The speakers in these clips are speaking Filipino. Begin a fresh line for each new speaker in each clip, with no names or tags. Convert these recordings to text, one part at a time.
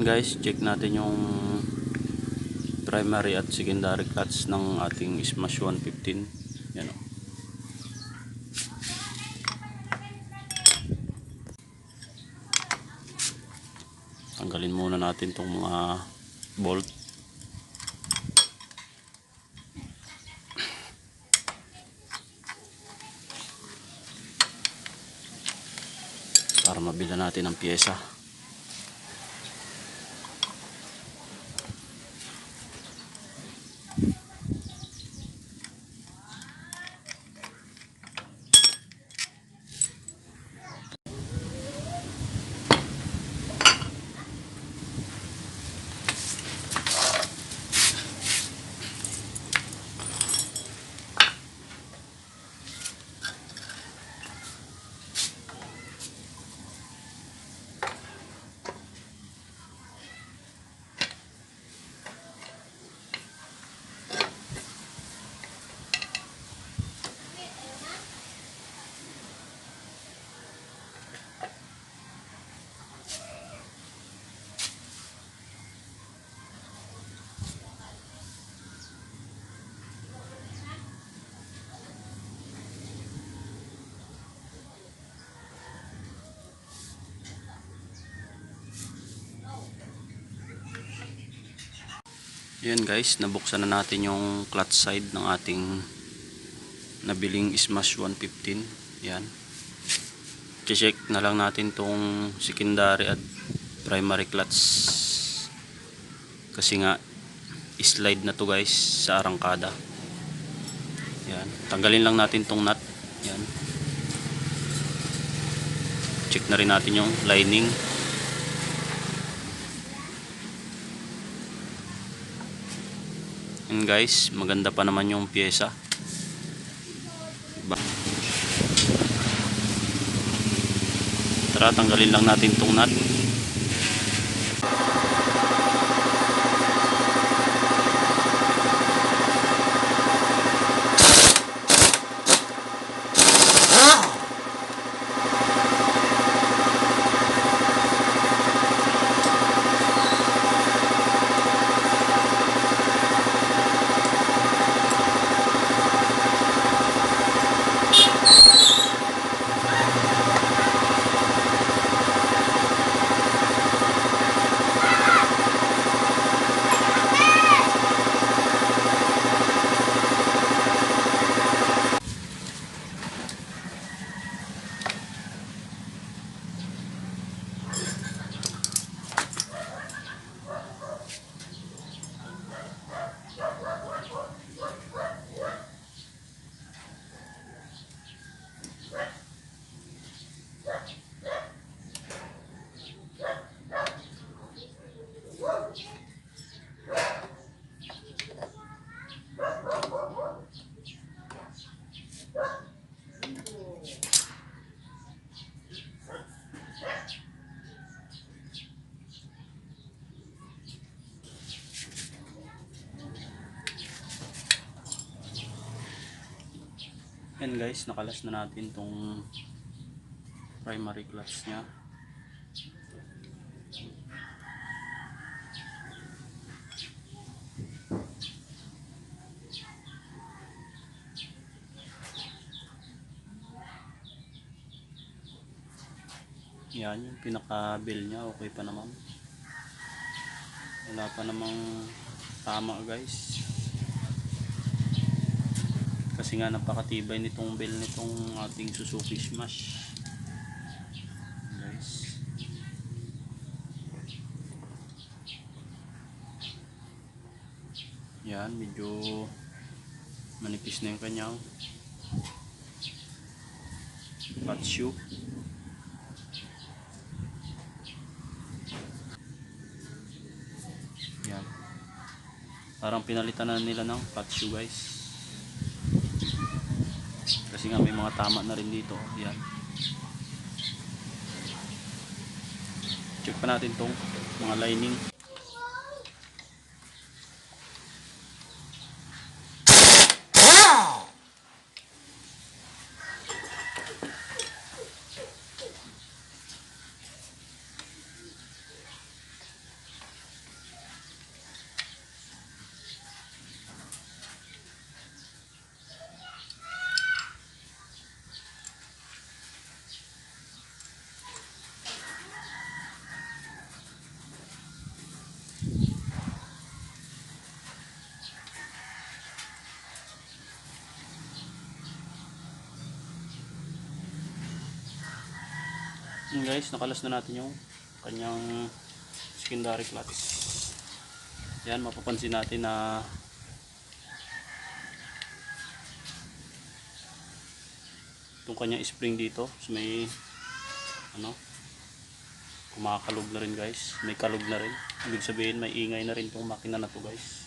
Yan guys, check natin yung primary at secondary clutch ng ating Smash 115. Yan o. Tanggalin muna natin tong mga bolt. Para mabila natin ang pyesa. Yan guys, nabuksan na natin yung clutch side ng ating nabiling Smash 115. Yan. I-check na lang natin tong secondary at primary clutch. Kasi nga slide na to guys sa arangkada. Yan. Tanggalin lang natin tong nut. Yan. Check na rin natin yung lining. And guys, maganda pa naman yung pyesa. Tara, tanggalin lang natin tong nut. Yan guys, nakalas na natin tong primary clutch nya. Yan yung pinaka-bill nya, okay pa naman. Wala pa namang tama guys. Kasi nga napakatibay nitong bell nitong ating Suzuki Smash guys. Yan, medyo manipis na yung kanyang flat shoe. Yan, parang pinalitan na nila ng flat shoe guys. Kasi nga may mga tama na rin dito. Yan. Check pa natin tong mga lining. Yun guys, nakalas na natin yung kanyang secondary clutch. Yan, mapapansin natin na itong kanyang spring dito, so may ano, kumakalog na rin guys, may kalog na rin. Ibig sabihin may ingay na rin itong makina na to guys.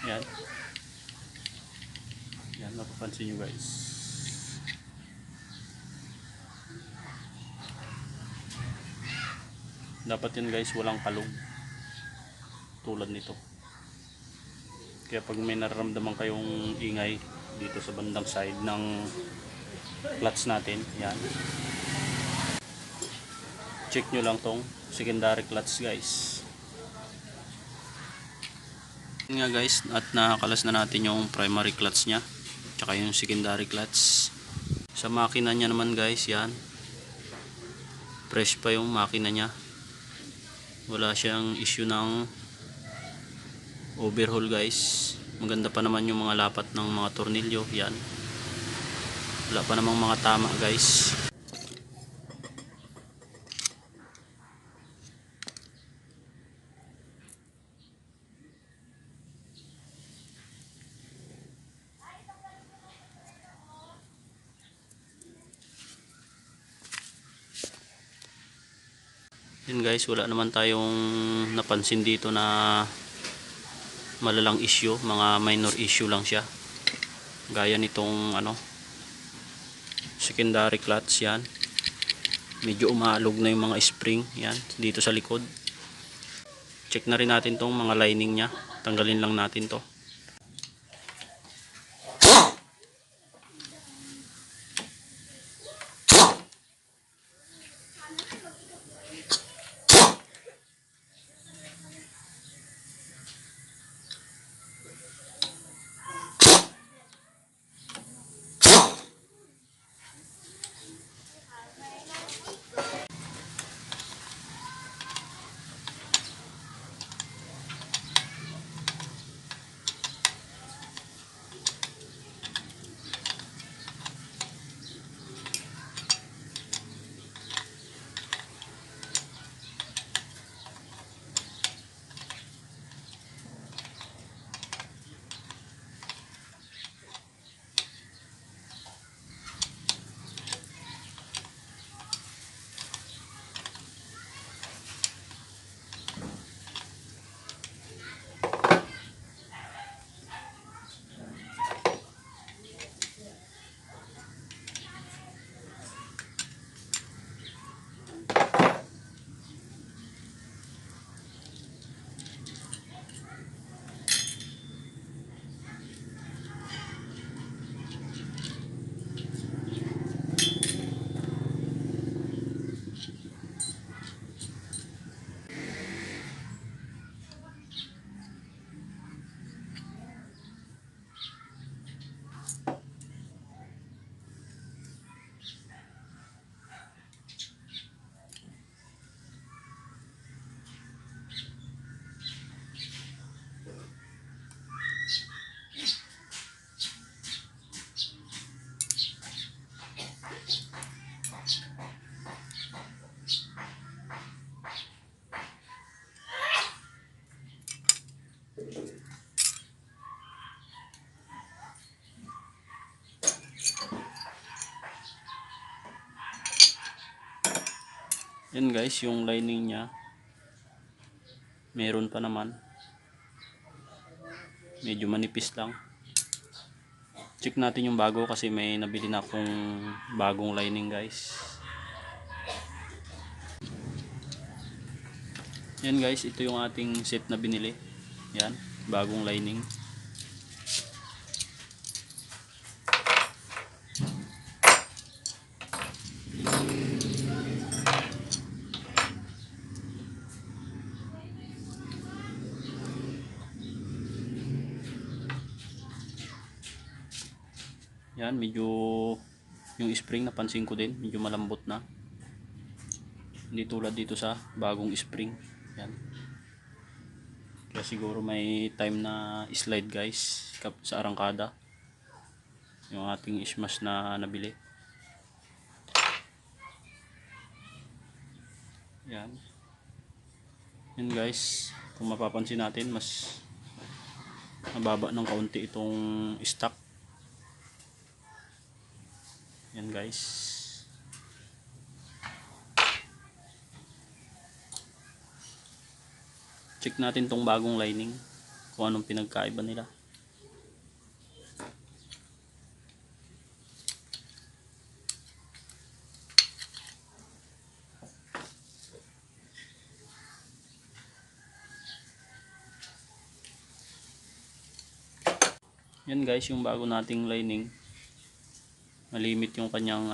Yan, yan, mapapansin nyo guys. Dapat yan guys, walang kalog tulad nito. Kaya pag may nararamdaman kayong ingay dito sa bandang side ng clutch natin, yan, check nyo lang tong secondary clutch guys. Yan nga guys, at nakakalas na natin yung primary clutch nya tsaka yung secondary clutch. Sa makina nya naman guys, yan, fresh pa yung makina nya, wala siyang issue ng overhaul guys. Maganda pa naman yung mga lapat ng mga tornilyo, yan, wala pa namang mga tama guys. Yan guys, wala naman tayong napansin dito na malalang issue, mga minor issue lang siya. Gaya nitong ano, secondary clutch, yan, medyo umaalog na yung mga spring, yan, dito sa likod. Check na rin natin tong mga lining nya, tanggalin lang natin to. Yan guys, yung lining nya meron pa naman, medyo manipis lang. Check natin yung bago kasi may nabili na akong bagong lining guys. Yan guys, ito yung ating set na binili, yan, bagong lining. Yan, medyo yung spring napansin ko din, medyo malambot na. Hindi tulad dito sa bagong spring. Yan. Kaya siguro may time na slide guys sa arangkada yung ating smash na nabili. Yan. Yan guys, kung mapapansin natin mas mababa ng kaunti itong stock. Yan guys. Check natin tong bagong lining kung anong pinagkaiba nila. Yan guys, yung bago nating lining, malimit yung kanyang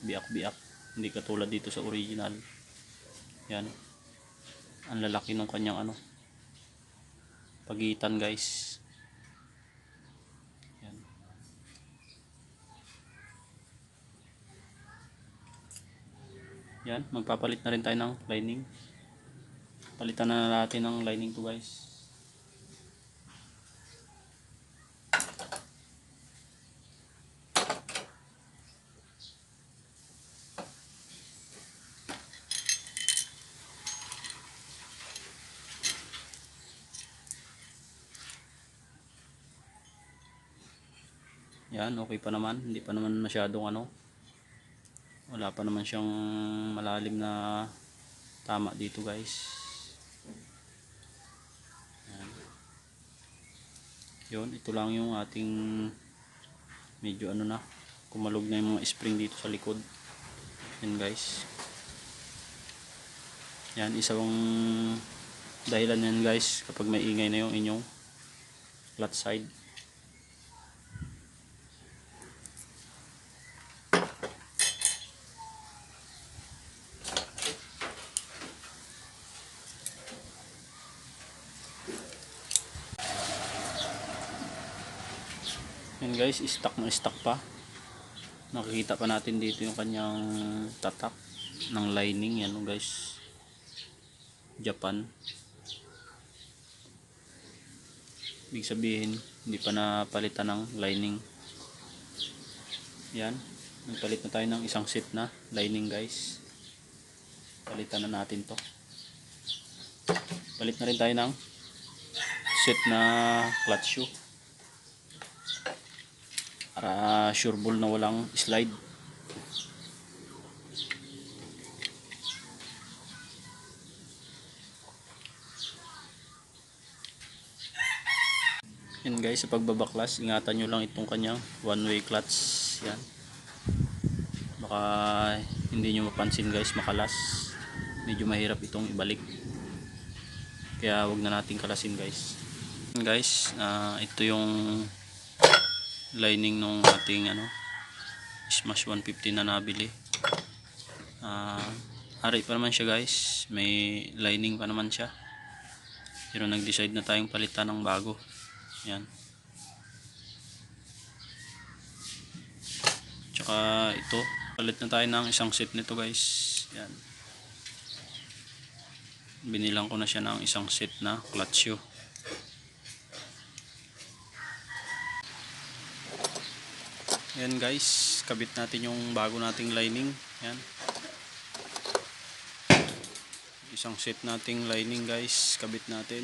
biak-biak, hindi katulad dito sa original. Yan, ang lalaki ng kanyang pagitan guys. Yan. Yan, magpapalit na rin tayo ng lining. Palitan na natin ng lining to guys. Yan, okay pa naman, hindi pa naman masyadong wala pa naman siyang malalim na tama dito guys. Yan. Yun, ito lang yung ating medyo kumalog na yung mga spring dito sa likod. Yan guys. Yan, isang dahilan yan guys kapag may ingay na yung inyong flat side. Yan guys, stock na stock pa. Nakikita pa natin dito yung kanyang tatak ng lining. Yan guys, Japan. Ibig sabihin hindi pa napalitan ng lining. Yan, nagpalit na tayo ng isang set na lining guys. Palitan na natin to. Palit na rin tayo ng set na clutch shoe para sure ball na walang slide. Yan guys, sa pagbabaklas, ingatan nyo lang itong kanyang one way clutch. Yan, baka hindi nyo mapansin guys, makalas. Medyo mahirap itong ibalik, kaya wag na natin kalasin guys. Yan guys, ito yung lining nung ating Smash 150 na nabili. Ari pa naman siya guys, may lining pa naman siya, pero nag-decide na tayong palitan ng bago. Yan, tsaka ito, palit na tayo ng isang set nito guys. Yan, binilang ko na siya ng isang set na clutch shoe. Yan guys, kabit natin yung bago nating lining. Yan, isang set nating lining guys, kabit natin.